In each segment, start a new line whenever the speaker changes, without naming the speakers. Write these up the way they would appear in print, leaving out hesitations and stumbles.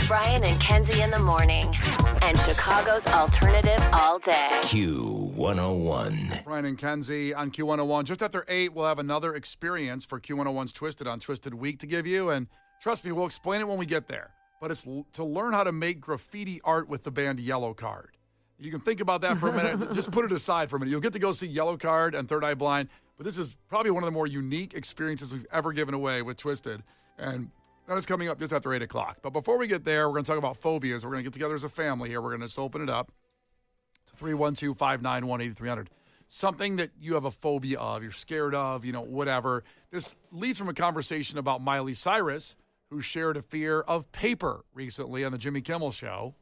Brian and Kenzie in the morning. And Chicago's alternative all day.
Q101.
Brian and Kenzie on Q101. Just after 8, we'll have another experience for Q101's Twisted on Twisted Week to give you. And trust me, we'll explain it when we get there. But it's to learn how to make graffiti art with the band Yellow Card. You can think about that for a minute. Just put it aside for a minute. You'll get to go see Yellow Card and Third Eye Blind. But this is probably one of the more unique experiences we've ever given away with Twisted. And that is coming up just after 8 o'clock. But before we get there, we're going to talk about phobias. We're going to get together as a family here. We're going to just open it up to 312-591-8300. Something that you have a phobia of, you're scared of, whatever. This leads from a conversation about Miley Cyrus, who shared a fear of paper recently on the Jimmy Kimmel Show.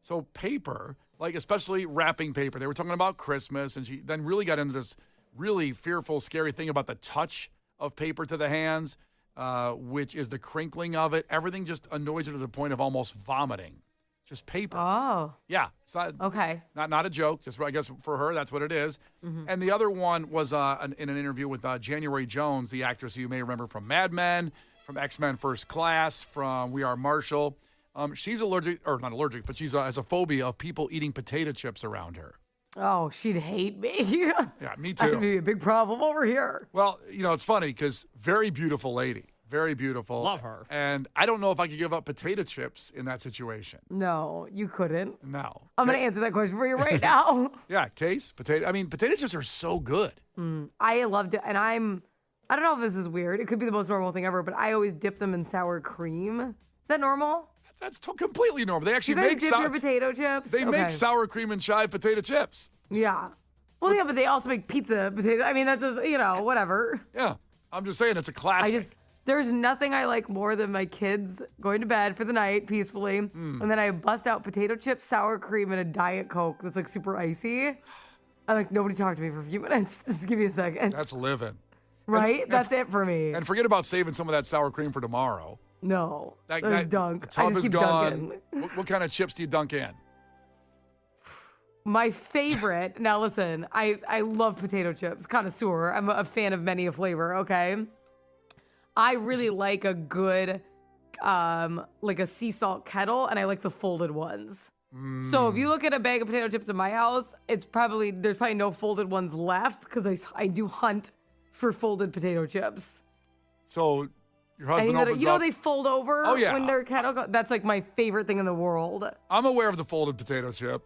So paper, like especially wrapping paper. They were talking about Christmas, and she then really got into this really fearful, scary thing about the touch of paper to the hands. Which is the crinkling of it. Everything just annoys her to the point of almost vomiting. Just paper.
Oh.
Yeah. It's not,
okay.
Not a joke. Just I guess for her, that's what it is. Mm-hmm. And the other one was in an interview with January Jones, the actress who you may remember from Mad Men, from X-Men First Class, from We Are Marshall. She's allergic, or not allergic, but she's has a phobia of people eating potato chips around her.
Oh, she'd hate me.
Yeah, me too.
That'd be a big problem over here.
Well, it's funny because very beautiful lady. Very beautiful.
Love her.
And I don't know if I could give up potato chips in that situation.
No, you couldn't.
No.
I'm going to answer that question for you right now.
Yeah, Case, potato chips are so good.
I loved it. And I don't know if this is weird. It could be the most normal thing ever, but I always dip them in sour cream. Is that normal?
That's completely normal. They actually
you guys
make
dip your potato chips?
They make sour cream and chive potato chips.
Yeah. Well, yeah, but they also make pizza potato. I mean, that's just, whatever.
Yeah. I'm just saying it's a classic.
There's nothing I like more than my kids going to bed for the night peacefully, and then I bust out potato chips, sour cream, and a Diet Coke that's like super icy. I'm like, nobody talk to me for a few minutes. Just give me a second.
That's living.
Right? That's it for me.
And forget about saving some of that sour cream for tomorrow.
No. There's dunk.
The tub
I just
is
keep
gone.
dunking.
What kind of chips do you dunk in?
My favorite, now listen, I love potato chips, connoisseur. I'm a fan of many a flavor, okay? I really like a good, like a sea salt kettle, and I like the folded ones. So if you look at a bag of potato chips in my house, there's probably no folded ones left because I do hunt for folded potato chips.
So your husband opens up.
They fold over when they're kettle. That's like my favorite thing in the world.
I'm aware of the folded potato chip.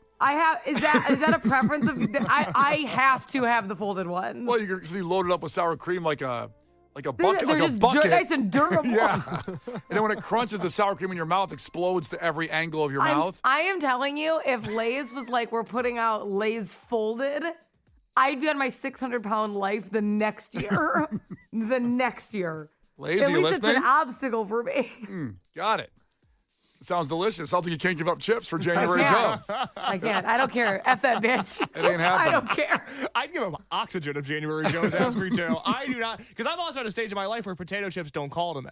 Is that a preference of? I have to have the folded ones.
Well, you load it up with sour cream like a bucket.
They're just nice and durable.
Yeah. And then when it crunches, the sour cream in your mouth explodes to every angle of your mouth.
I am telling you, if Lay's was like we're putting out Lay's folded, I'd be on my 600-pound life the next year. The next year.
Lay's,
at
are you
least
listening?
It's an obstacle for me.
Got it. Sounds delicious. Sounds like you can't give up chips for January Jones.
I can't. I don't care. F that bitch.
It ain't happening.
I don't care.
I'd give him oxygen if January Jones asked me to. I do not, because I'm also at a stage in my life where potato chips don't call to me.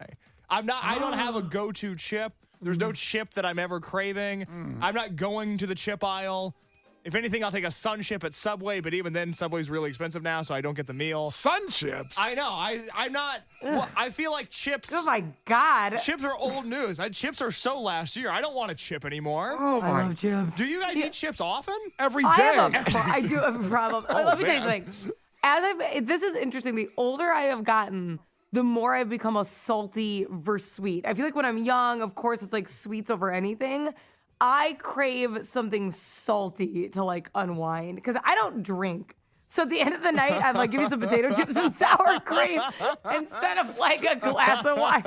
I don't have a go-to chip. There's no chip that I'm ever craving. I'm not going to the chip aisle. If anything, I'll take a Sun Chip at Subway, but even then, Subway's really expensive now, so I don't get the meal.
Sun Chips?
I know. I'm not. Well, I feel like chips.
Oh my God.
Chips are old news. Chips are so last year. I don't want a chip anymore.
Oh my.
I love chips.
Do you guys eat chips often?
Every day.
I do have a problem. Let me tell you something. This is interesting. The older I have gotten, the more I've become a salty versus sweet. I feel like when I'm young, of course, it's like sweets over anything. I crave something salty to like unwind because I don't drink. So at the end of the night, I'm like, give me some potato chips and sour cream instead of like a glass of wine.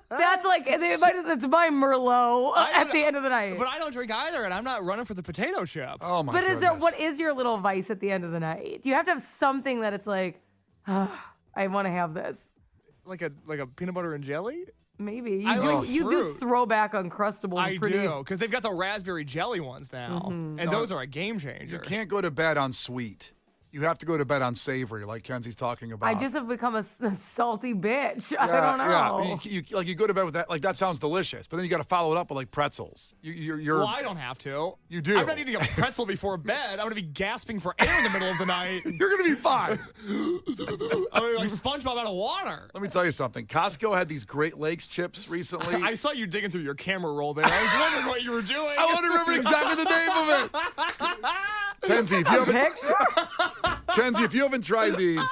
That's like, it's my Merlot at the end of the night.
But I don't drink either, and I'm not running for the potato chip.
Oh my
But what is your little vice at the end of the night? You have to have something that it's like, I want to have this.
Like a peanut butter and jelly?
Maybe.
You
do throwback Uncrustables.
I do, because they've got the raspberry jelly ones now, and those are a game changer.
You can't go to bed on sweet. you have to go to bed on savory, like Kenzie's talking about.
I just have become a salty bitch. I don't know.
Yeah, you go to bed with that. Like, that sounds delicious, but then you got to follow it up with like pretzels.
Well, I don't have to.
You do.
I'm not eating a pretzel before bed. I'm going to be gasping for air in the middle of the night.
You're going to be fine.
I'm gonna be like SpongeBob out of water.
Let me tell you something. Costco had these Great Lakes chips recently.
I saw you digging through your camera roll there. I was wondering what you were doing.
I want to remember exactly the name of it. Kenzie, if you haven't tried these.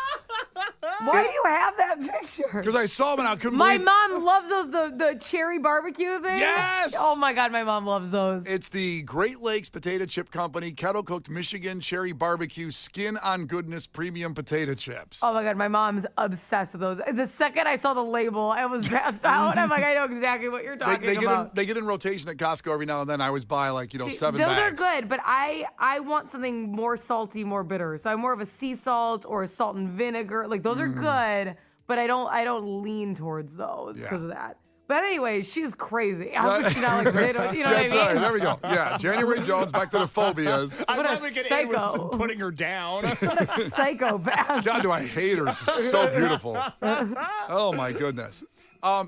Why do you have that picture?
Because I saw them and I couldn't
My
believe.
mom loves those, the cherry barbecue thing.
Yes!
Oh my God, my mom loves those.
It's the Great Lakes Potato Chip Company, kettle-cooked Michigan cherry barbecue, skin-on-goodness premium potato chips.
Oh my God, my mom's obsessed with those. The second I saw the label, I was passed out. I'm like, I know exactly what you're talking about.
They get in rotation at Costco every now and then. I always buy like,
See,
7
those
bags.
are good, but I want something more salty, more bitter. So I'm more of a sea salt or a salt and vinegar. Like those are good, but I don't lean towards those because of that. But anyway, she's crazy. How could she not like potatoes? You know what I mean?
Right. There we go. Yeah, January Jones, back to the phobias.
I'm
What a
having an end
psycho.
with putting her down.
What a psychopath.
God, do I hate her. She's so beautiful. Oh, my goodness.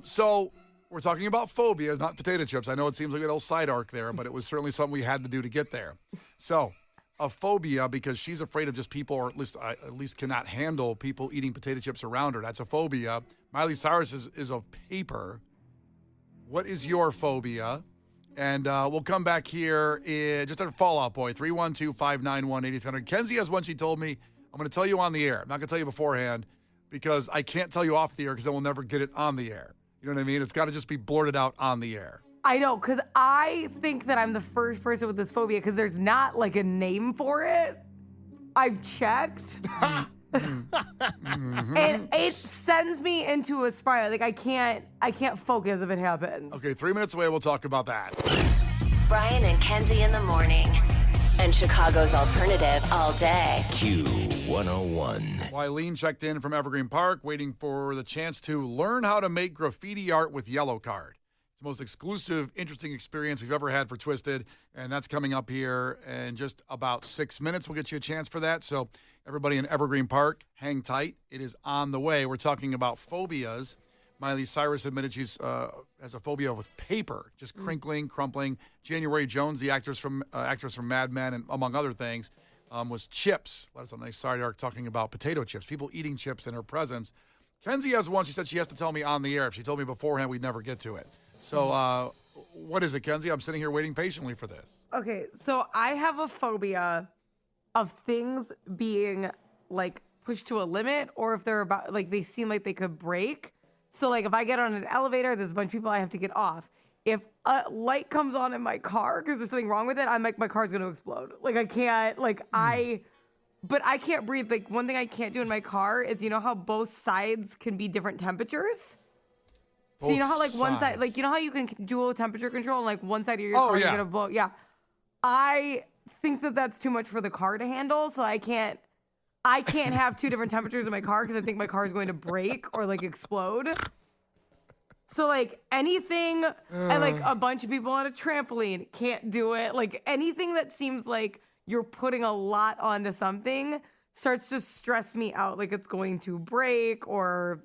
So we're talking about phobias, not potato chips. I know it seems like a little side arc there, but it was certainly something we had to do to get there. So a phobia, because she's afraid of just people, or at least cannot handle people eating potato chips around her. That's a phobia. Miley Cyrus is of paper. What is your phobia? And we'll come back here just at Fallout Boy, 312-591-8300. Kenzie has one she told me. I'm going to tell you on the air. I'm not going to tell you beforehand because I can't tell you off the air because then we'll never get it on the air. You know what I mean? It's got to just be blurted out on the air.
I know, because I think that I'm the first person with this phobia because there's not like a name for it. I've checked. And it sends me into a spiral. Like I can't focus if it happens.
Okay, 3 minutes away, we'll talk about that.
Brian and Kenzie in the morning. And Chicago's alternative all day.
Q101.
Wileen checked in from Evergreen Park, waiting for the chance to learn how to make graffiti art with Yellow Card. It's the most exclusive, interesting experience we've ever had for Twisted, and that's coming up here in just about 6 minutes. We'll get you a chance for that. So everybody in Evergreen Park, hang tight. It is on the way. We're talking about phobias. Miley Cyrus admitted she's has a phobia with paper, just crinkling, crumpling. January Jones, the actress from Mad Men, and among other things, was chips. Let us a nice side arc talking about potato chips, people eating chips in her presence. Kenzie has one. She said she has to tell me on the air. If she told me beforehand, we'd never get to it. So what is it, Kenzie? I'm sitting here waiting patiently for this.
Okay, so I have a phobia of things being like pushed to a limit, or if they're about like they seem like they could break. So like if I get on an elevator, there's a bunch of people I have to get off. If a light comes on in my car because there's something wrong with it, I'm like my car's gonna explode. Like I can't but I can't breathe. Like one thing I can't do in my car is you know how both sides can be different temperatures. So you know how like one side, like you know how you can dual temperature control and like one side of your car is gonna blow. Yeah, I think that that's too much for the car to handle. So I can't have two different temperatures in my car because I think my car is going to break or like explode. So like anything, and like a bunch of people on a trampoline can't do it. Like anything that seems like you're putting a lot onto something starts to stress me out. Like it's going to break or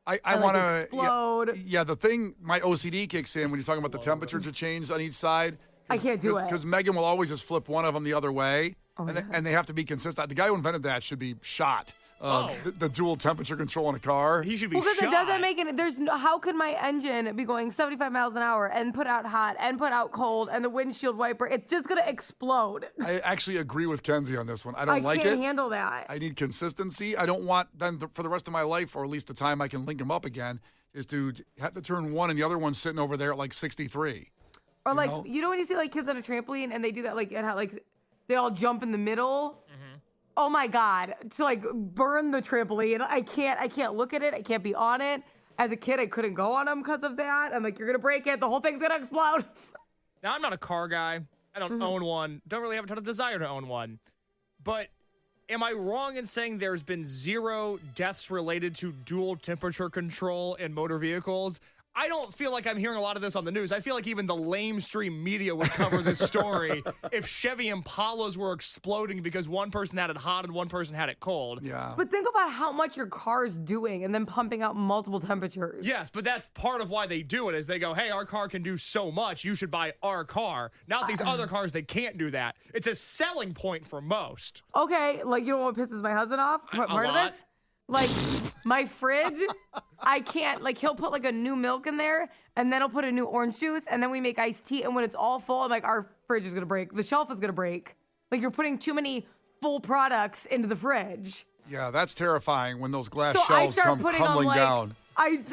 I want to
explode.
Yeah, the thing, my OCD kicks in when you're talking about the temperature to change on each side.
I can't do it.
Because Megan will always just flip one of them the other way. And they have to be consistent. The guy who invented that should be shot. The dual temperature control in a car.
He should be
because
shot.
it doesn't make any. How could my engine be going 75 miles an hour and put out hot and put out cold and the windshield wiper? It's just gonna explode.
I actually agree with Kenzie on this one. I don't like it.
I can't handle that.
I need consistency. I don't want them for the rest of my life, or at least the time I can link them up again, is to have to turn one and the other one's sitting over there at like 63.
Or like you know when you see like kids on a trampoline and they do that like and how like they all jump in the middle. Mm-hmm. Oh my God! To like burn the trampoline, I can't look at it. I can't be on it. As a kid, I couldn't go on them because of that. I'm like, you're gonna break it. The whole thing's gonna explode.
Now I'm not a car guy. I don't own one. Don't really have a ton of desire to own one. But am I wrong in saying there's been 0 deaths related to dual temperature control in motor vehicles? I don't feel like I'm hearing a lot of this on the news. I feel like even the lamestream media would cover this story if Chevy Impalas were exploding because one person had it hot and one person had it cold.
Yeah.
But think about how much your car's doing and then pumping out multiple temperatures.
Yes, but that's part of why they do it is they go, hey, our car can do so much. You should buy our car. Not these other cars, they can't do that. It's a selling point for most.
Okay, like, you know what pisses my husband off? Part of
lot.
this? Like, my fridge, I can't, like, he'll put, like, a new milk in there, and then he'll put a new orange juice, and then we make iced tea, and when it's all full, I'm like, our fridge is going to break. The shelf is going to break. Like, you're putting too many full products into the fridge.
Yeah, that's terrifying when those glass
So I
shelves
start
come
putting
crumbling
them, like,
down.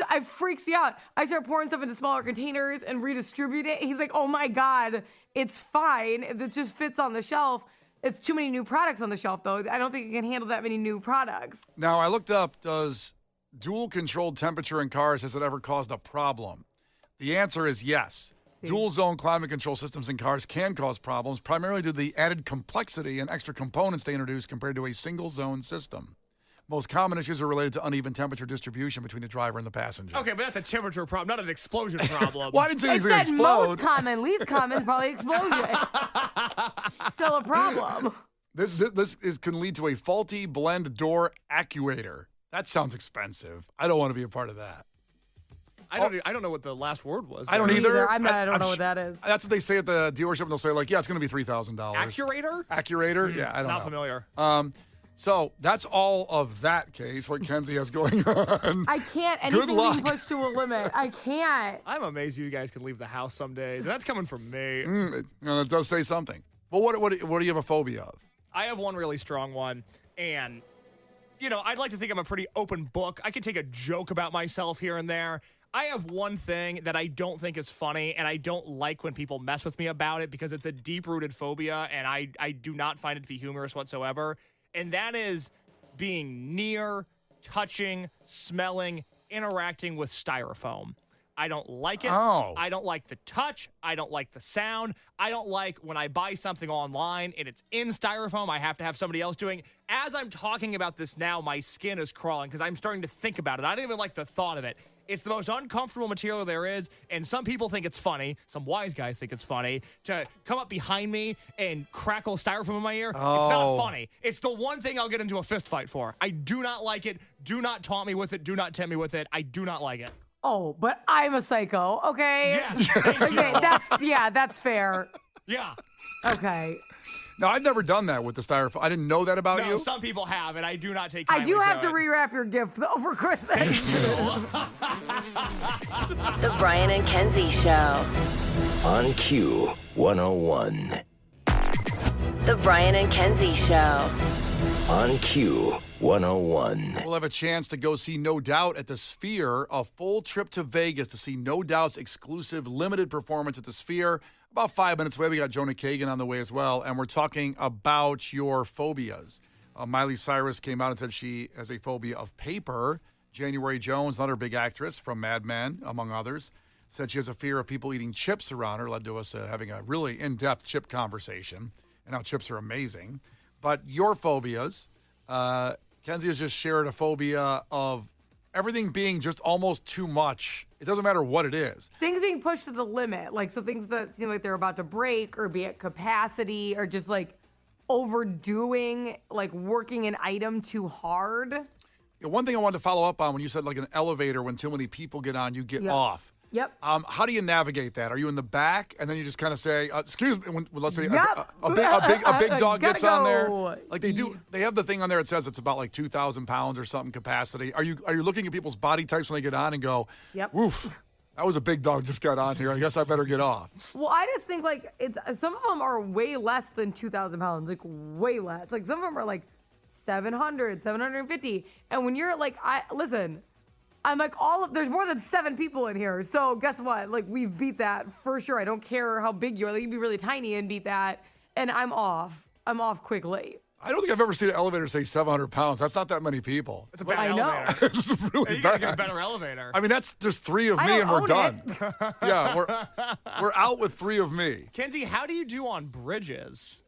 I freaks you out. I start pouring stuff into smaller containers and redistribute it. He's like, oh my God, it's fine. It just fits on the shelf. It's too many new products on the shelf, though. I don't think it can handle that many new products.
Now, I looked up, does dual-controlled temperature in cars, has it ever caused a problem? The answer is yes. Dual-zone climate control systems in cars can cause problems, primarily due to the added complexity and extra components they introduce compared to a single-zone system. Most common issues are related to uneven temperature distribution between the driver and the passenger.
Okay, but that's a temperature problem, not an explosion problem.
Well, I didn't say
It
it's going to
said
explode.
most common, least common is probably explosion. Still a problem.
This can lead to a faulty blend door actuator. That sounds expensive. I don't want to be a part of that.
I don't know what the last word was.
I don't
there.
either.
I don't know what that is.
That's what they say at the dealership. And they'll say, like, yeah, it's going to be $3,000.
Accurator?
Accurator? Yeah, I don't know.
Not familiar.
So that's all of that case, what Kenzie has going on.
I can't.
Good
Anything
luck.
being pushed to a limit. I can't.
I'm amazed you guys can leave the house some days. And that's coming from me.
It does say something. Well, what do you have a phobia of?
I have one really strong one. And, I'd like to think I'm a pretty open book. I can take a joke about myself here and there. I have one thing that I don't think is funny, and I don't like when people mess with me about it because it's a deep-rooted phobia, and I do not find it to be humorous whatsoever. And that is being near, touching, smelling, interacting with styrofoam. I don't like it.
Oh.
I don't like the touch. I don't like the sound. I don't like when I buy something online and it's in styrofoam, I have to have somebody else doing. As I'm talking about this now, my skin is crawling because I'm starting to think about it. I don't even like the thought of it. It's the most uncomfortable material there is, and some people think it's funny. Some wise guys think it's funny to come up behind me and crackle styrofoam in my ear.
Oh.
It's not funny. It's the one thing I'll get into a fist fight for. I do not like it. Do not taunt me with it. Do not tempt me with it. I do not like it.
Oh, but I'm a psycho, okay?
Yes, thank you.
Okay, that's fair.
Yeah.
Okay.
No, I've never done that with the styrofoam. I didn't know that about
No,
you.
some people have, and I do not take
I
kindly
do have to
it.
rewrap your gift, though, for Christmas.
The Brian and Kenzie Show.
On Q 101.
The Brian and Kenzie Show.
On Q 101.
We'll have a chance to go see No Doubt at the Sphere, a full trip to Vegas to see No Doubt's exclusive limited performance at the Sphere. About 5 minutes away, we got Jonah Kagan on the way as well, and we're talking about your phobias. Miley Cyrus came out and said she has a phobia of paper. January Jones, another big actress from Mad Men, among others, said she has a fear of people eating chips around her, led to us having a really in-depth chip conversation, and how chips are amazing. But your phobias, Kenzie has just shared a phobia of everything being just almost too much. It doesn't matter what it is.
Things being pushed to the limit, like, so things that seem like they're about to break or be at capacity or just like overdoing, like working an item too hard.
One thing I wanted to follow up on when you said like an elevator, when too many people get on, you get off.
Yep.
How do you navigate that? Are you in the back and then you just kind of say, "Excuse me"? When, let's say
Yep.
a big dog
Gotta
gets on there,
go.
like they do. They have the thing on there. It says it's about like 2,000 pounds or something capacity. Are you looking at people's body types when they get on and go,
Yep.
"Woof, that was a big dog just got on here. I guess I better get off."
Well, I just think like it's some of them are way less than 2,000 pounds, like way less. Like some of them are like 700, 750. And when you're like, listen, I'm like there's more than 7 people in here. So guess what? Like we've beat that for sure. I don't care how big you are. Like, you can be really tiny and beat that. And I'm off quickly.
I don't think I've ever seen an elevator say 700 pounds. That's not that many people.
It's a bad
I know.
elevator.
It's really
You gotta get a
bad.
better elevator.
I mean, that's just 3 of
I
me
don't
and we're
own
done.
it.
Yeah, we're out with 3 of me.
Kenzie, how do you do on bridges?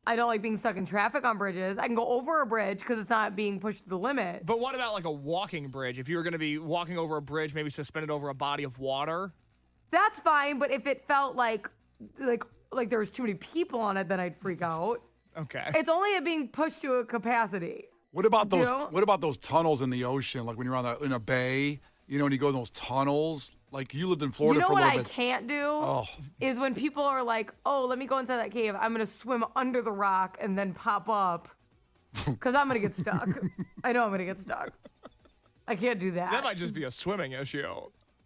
I don't like being stuck in traffic on bridges. I can go over a bridge because it's not being pushed to the limit.
But what about like a walking bridge? If you were going to be walking over a bridge, maybe suspended over a body of water?
That's fine, but if it felt like there was too many people on it, then I'd freak out.
Okay.
It's only it being pushed to a capacity.
What about those?
You know?
What about those tunnels in the ocean? Like when you're in a bay, and you go in those tunnels. Like you lived in Florida for a little bit.
You know what I can't do is when people are like, "Oh, let me go inside that cave. I'm gonna swim under the rock and then pop up because I'm gonna get stuck." I know I'm gonna get stuck. I can't do that.
That might just be a swimming issue.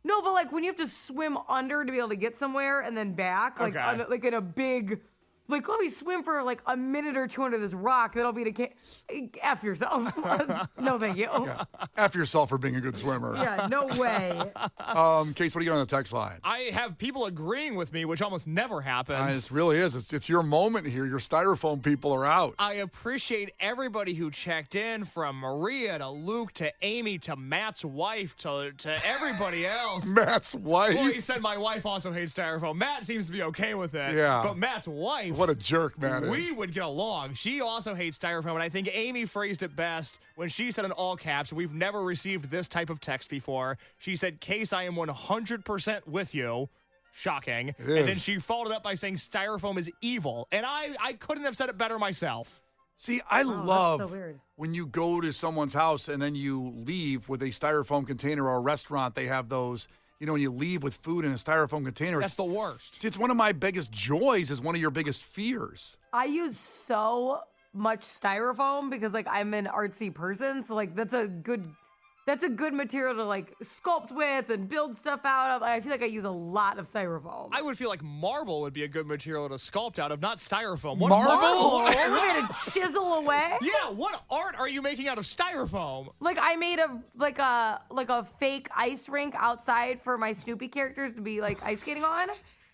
No, but like when you have to swim under to be able to get somewhere and then back, like
Okay.
like in a big. Like, let me swim for like a minute or two under this rock. That'll be F yourself. No, thank you.
Yeah. F yourself for being a good swimmer.
Yeah, no way.
Case, what do you got on the text line?
I have people agreeing with me, which almost never happens.
It really is. It's your moment here. Your styrofoam people are out.
I appreciate everybody who checked in, from Maria to Luke to Amy to Matt's wife to everybody else.
Matt's wife.
Well, he said my wife also hates styrofoam. Matt seems to be okay with it.
Yeah.
But Matt's wife.
What a jerk, man.
We would get along. She also hates styrofoam, and I think Amy phrased it best when she said in all caps, "We've never received this type of text before." She said, "Case, I am 100% with you." Shocking. And then she followed it up by saying styrofoam is evil. And I couldn't have said it better myself.
See, I love
so weird.
when you go to someone's house and then you leave with a styrofoam container, or a restaurant, they have those, when you leave with food in a styrofoam container.
That's the worst.
See, it's one of my biggest joys, is one of your biggest fears.
I use so much styrofoam because like I'm an artsy person, so like that's a good material to like sculpt with and build stuff out of. I feel like I use a lot of styrofoam.
I would feel like marble would be a good material to sculpt out of, not styrofoam. What
Marble?
Oh, we're gonna chisel away.
Yeah, what art are you making out of styrofoam?
Like I made a fake ice rink outside for my Snoopy characters to be like ice skating on.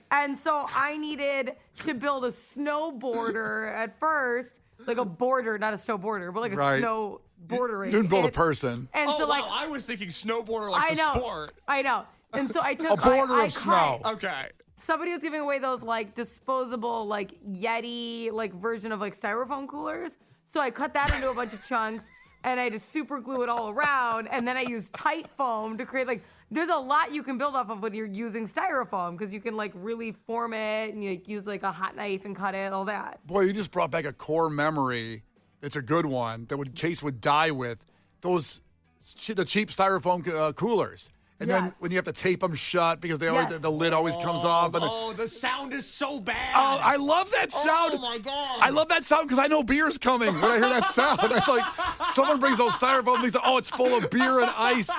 And so I needed to build a snowboarder at first, like a border, not a snow border, but like a snow bordering.
You didn't build a person.
And so like
I was thinking snowboarder like
I
the
know,
sport.
I know. And so I took
A border
I
of snow.
Okay.
Somebody was giving away those like disposable like Yeti like version of like styrofoam coolers. So I cut that into a bunch of chunks and I just super glue it all around. And then I used tight foam to create like, there's a lot you can build off of when you're using styrofoam because you can like really form it and you use like a hot knife and cut it, all that.
Boy, you just brought back a core memory. It's a good one that Case would die with. The cheap styrofoam coolers. And then when you have to tape them shut because they always, the lid always comes off. And
the sound is so bad.
Oh, I love that sound.
Oh, my God.
I love that sound because I know beer's coming when I hear that sound. It's like someone brings those styrofoam things. Oh, it's full of beer and ice.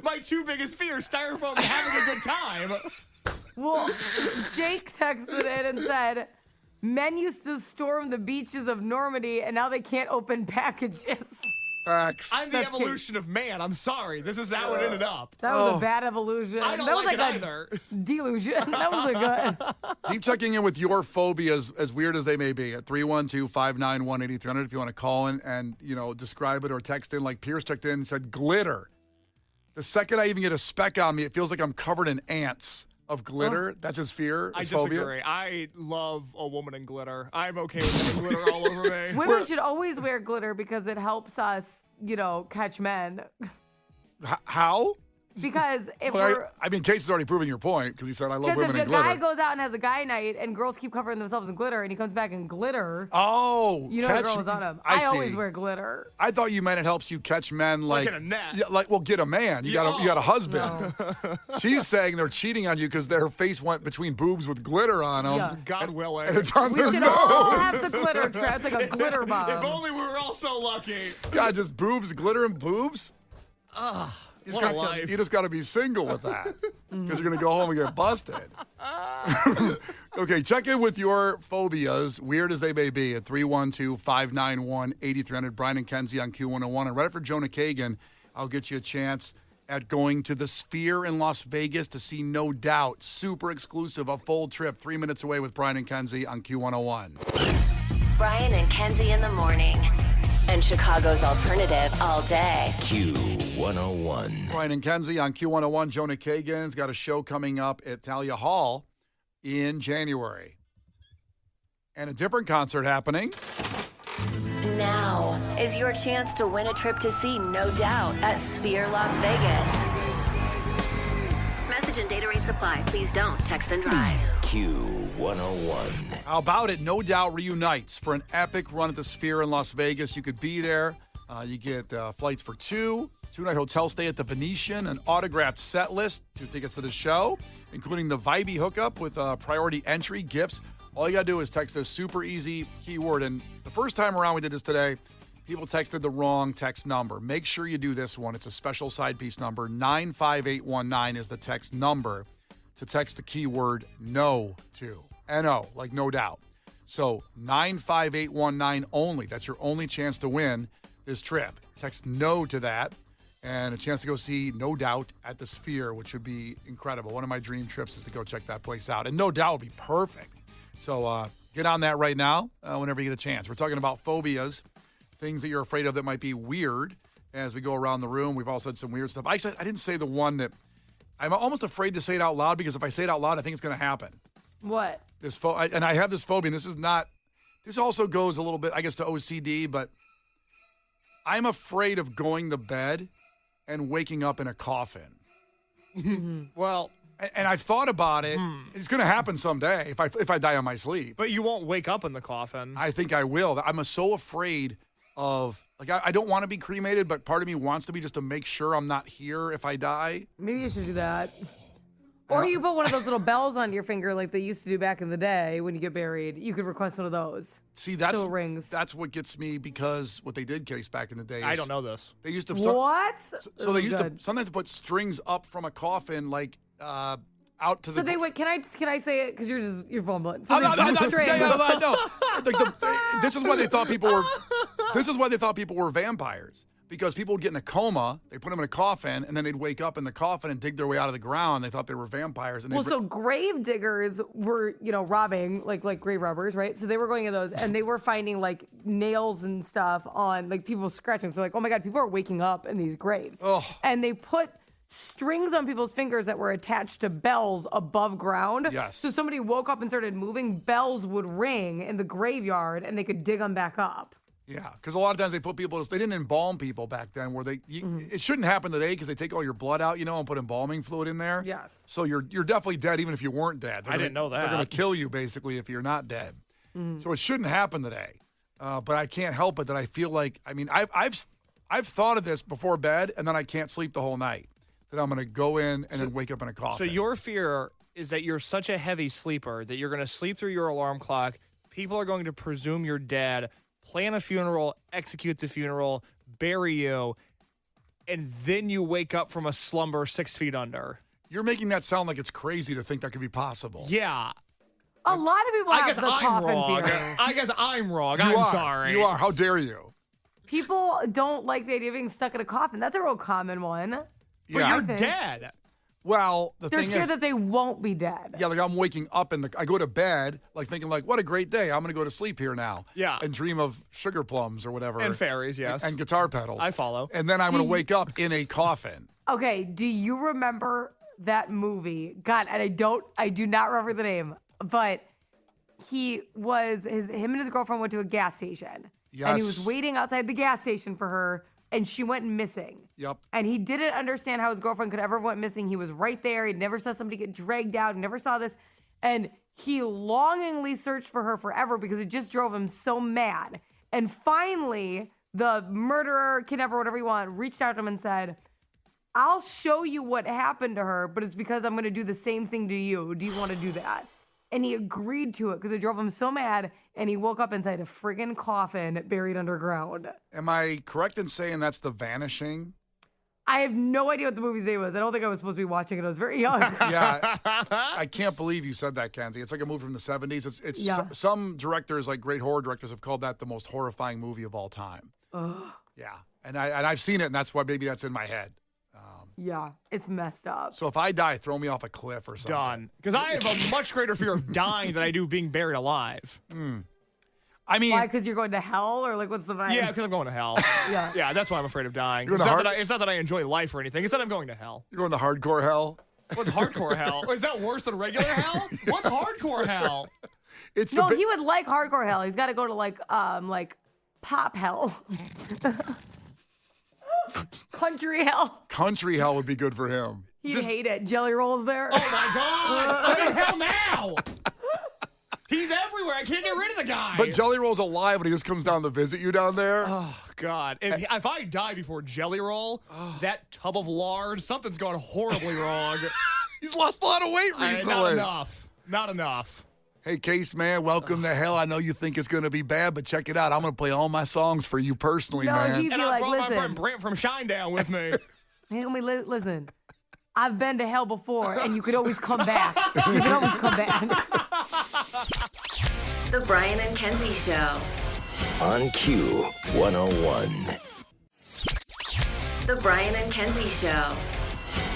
My two biggest fears, styrofoam and having a good time.
Well, Jake texted in and said, men used to storm the beaches of Normandy and now they can't open packages.
Facts.
I'm the evolution of man. I'm sorry. This is how it ended up.
That was a bad evolution.
I don't
that
like
was
it
like
either.
Delusion. That was a good.
Keep checking in with your phobias, as weird as they may be, at 312-591-8300 if you want to call in and, describe it, or text in. Like Pierce checked in and said, glitter. The second I even get a speck on me, it feels like I'm covered in ants of glitter. That's his fear, his
I disagree.
phobia.
I love a woman in glitter. I'm okay with having glitter all over me.
Women should always wear glitter because it helps us, catch men.
How?
Because if
Well,
we're
I mean, Case is already proving your point because he said, I love
because
women
if
in
a
glitter.
guy goes out and has a guy night and girls keep covering themselves in glitter and he comes back in glitter,
Oh,
the girl is on him. I always wear glitter.
I thought you meant it helps you catch men like
in a net.
Yeah, get a man. You got a husband. She's saying they're cheating on you because their face went between boobs with glitter on them.
Yeah.
God willing.
And it's on
We
their
should
nose.
all have the glitter trap. It's like a glitter bomb.
If only we were all so lucky.
God, just boobs, glitter, and boobs.
What a life.
You just got to be single with that because you're going to go home and get busted. Okay, check in with your phobias, weird as they may be, at 312-591-8300. Brian and Kenzie on Q101. And right after Jonah Kagan, I'll get you a chance at going to the Sphere in Las Vegas to see No Doubt. Super exclusive, a full trip, 3 minutes away with Brian and Kenzie on Q101.
Brian and Kenzie in the morning. And Chicago's alternative all day.
Q101.
Brian and Kenzie on Q101. Jonah Kagan's got a show coming up at Thalia Hall in January. and a different concert happening.
Now is your chance to win a trip to see No Doubt at Sphere Las Vegas. Message and data rate supply. Please don't text and drive.
Q101.
How about it? No Doubt reunites for an epic run at the Sphere in Las Vegas. You could be there. You get flights for two-night hotel stay at the Venetian, an autographed set list, 2 tickets to the show, including the Vibey hookup with priority entry, gifts. All you got to do is text a super easy keyword. And the first time around we did this today, people texted the wrong text number. Make sure you do this one. It's a special side piece number. 95819 is the text number to text the keyword no to. N-O, like no doubt. So 95819 only. That's your only chance to win this trip. Text no to that and a chance to go see No Doubt at the Sphere, which would be incredible. One of my dream trips is to go check that place out. And No Doubt would be perfect. So get on that right now whenever you get a chance. We're talking about phobias, things that you're afraid of that might be weird as we go around the room. We've all said some weird stuff. I didn't say the one that I'm almost afraid to say it out loud because if I say it out loud, I think it's going to happen.
What?
And I have this phobia, and this also goes a little bit, I guess, to OCD, but I'm afraid of going to bed and waking up in a coffin.
Well,
and I've thought about it. It's going to happen someday if I die on my sleep.
but you won't wake up in the coffin.
I think I will. I'm so afraid of, like, I don't want to be cremated, but part of me wants to be just to make sure I'm not here if I die.
Maybe you should do that. Or you put one of those little bells on your finger like they used to do back in the day when you get buried. You could request one of those.
See, that's
So it rings.
That's what gets me, because what they did case back in the day is
I don't know this.
they used to
What?
so they used to sometimes put strings up from a coffin, like out to the.
So they went. Can I say it? Because you're fumbling. So
Oh,
they
no,
put strings.
no. This is why they thought people were. This is why they thought people were vampires, because people would get in a coma, they put them in a coffin, and then they'd wake up in the coffin and dig their way out of the ground. They thought they were vampires. And
Well, so grave diggers were, robbing like grave robbers, right? So they were going in those, and they were finding like nails and stuff on like people scratching. So like, oh my God, people are waking up in these graves, and they put strings on people's fingers that were attached to bells above ground.
Yes.
So somebody woke up and started moving, bells would ring in the graveyard, and they could dig them back up.
Yeah, because a lot of times they put people. They didn't embalm people back then. Where it shouldn't happen today because they take all your blood out, and put embalming fluid in there.
Yes.
So you're definitely dead even if you weren't dead.
I didn't know that.
They're going to kill you basically if you're not dead. So it shouldn't happen today. But I can't help it that I feel like, I've thought of this before bed, and then I can't sleep the whole night. That I'm going to go in and then wake up in a coffin.
So your fear is that you're such a heavy sleeper that you're going to sleep through your alarm clock. People are going to presume you're dead, plan a funeral, execute the funeral, bury you, and then you wake up from a slumber 6 feet under.
You're making that sound like it's crazy to think that could be possible.
Yeah.
A lot of people
I
have
guess
the
I'm
coffin
wrong.
theory.
I guess I'm wrong.
You
I'm
are.
sorry.
You are. How dare you?
People don't like the idea of being stuck in a coffin. That's a real common one.
But
Yeah.
you're dead.
Well, the
They're
thing
scared
is,
that they won't be dead.
yeah, like I'm waking up I go to bed like thinking like, what a great day. I'm going to go to sleep here now.
Yeah.
And dream of sugar plums or whatever.
And fairies, yes.
And guitar pedals.
I follow.
And then I'm going to wake up in a coffin.
Okay, do you remember that movie? God, and I do not remember the name, but him and his girlfriend went to a gas station.
Yes.
And he was waiting outside the gas station for her, and she went missing.
Yep.
And he didn't understand how his girlfriend could ever went missing. He was right there. He never saw somebody get dragged out. He never saw this. And he longingly searched for her forever because it just drove him so mad. And finally, the murderer, kidnapper, whatever you want, reached out to him and said, I'll show you what happened to her, but it's because I'm going to do the same thing to you. Do you want to do that? And he agreed to it because it drove him so mad, and he woke up inside a friggin' coffin buried underground.
Am I correct in saying that's The Vanishing?
I have no idea what the movie's name was. I don't think I was supposed to be watching it. I was very young.
Yeah. I can't believe you said that, Kenzie. It's like a movie from the 70s. It's
Yeah.
some directors, like great horror directors, have called that the most horrifying movie of all time. Yeah. And I've seen it, and that's why maybe that's in my head.
Yeah, it's messed up.
So if I die, throw me off a cliff or something.
Done. Because I have a much greater fear of dying than I do being buried alive.
I mean,
Why? Because you're going to hell, or like what's the vibe?
Yeah, because I'm going to hell.
Yeah.
Yeah, that's why I'm afraid of dying.
You're
It's
the
not,
hard-
that I, it's not that I enjoy life or anything. It's that I'm going to hell.
you're going to hardcore hell.
What's hardcore hell? Is that worse than regular hell? What's hardcore hell?
It's
No,
the
he would like hardcore hell. He's got to go to like pop hell. Country hell.
country hell would be good for him.
He'd hate it. Jelly rolls there.
Oh my God! I'm in hell now. He's everywhere. I can't get rid of the guy.
But Jelly Roll's alive and he just comes down to visit you down there.
Oh, God. If I die before Jelly Roll, that tub of lard, something's gone horribly wrong.
He's lost a lot of weight recently.
Not enough. Not enough.
Hey, Case, man, welcome to hell. I know you think it's going to be bad, but check it out. I'm going to play all my songs for you personally,
No,
man.
he'd be
And I
like,
brought my
listen.
friend Brent from Shinedown with me.
Hey, listen. I've been to hell before, and you could always come back. You can always come back.
The Brian and Kenzie Show.
On Q101.
The Brian and Kenzie Show.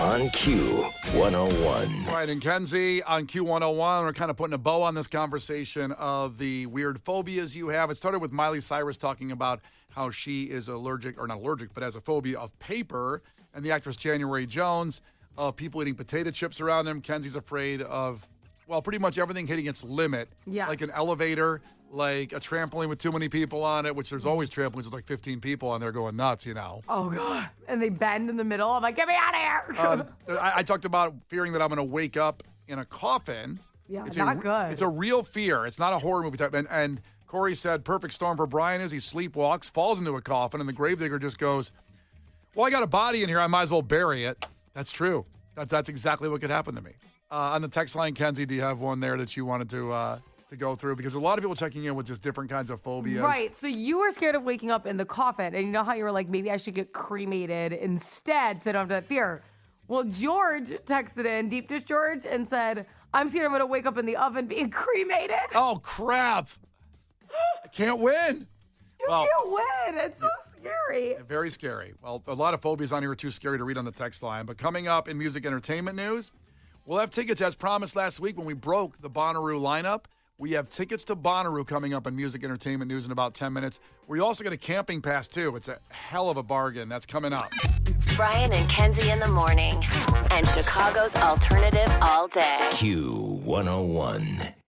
On Q101.
Brian and Kenzie on Q101. We're kind of putting a bow on this conversation of the weird phobias you have. It started with Miley Cyrus talking about how she is allergic, or not allergic, but has a phobia of paper, and the actress January Jones of people eating potato chips around him. Kenzie's afraid of, well, pretty much everything hitting its limit.
Yes.
Like an elevator, like a trampoline with too many people on it, which there's always trampolines with like 15 people on there going nuts, you know.
Oh, God. And they bend in the middle. I'm like, get me out of here.
I talked about fearing that I'm going to wake up in a coffin.
Yeah,
It's
not good.
It's a real fear. It's not a horror movie type. And Corey said, perfect storm for Brian is he sleepwalks, falls into a coffin, and the gravedigger just goes, well, I got a body in here. I might as well bury it. That's true. That's exactly what could happen to me. On the text line, Kenzie, do you have one there that you wanted to go through? Because a lot of people checking in with just different kinds of phobias.
Right. So you were scared of waking up in the coffin, and you know how you were like, maybe I should get cremated instead so I don't have that fear. Well, George texted in, Deep Dish George, and said, I'm scared I'm going to wake up in the oven being cremated.
Oh, crap. I can't win.
You can't win. It's so scary.
Very scary. Well, a lot of phobias on here are too scary to read on the text line. But coming up in music entertainment news, we'll have tickets as promised last week when we broke the Bonnaroo lineup. We have tickets to Bonnaroo coming up in music entertainment news in about 10 minutes. We also get a camping pass, too. It's a hell of a bargain. That's coming up.
Brian and Kenzie in the morning. And Chicago's alternative all day.
Q101.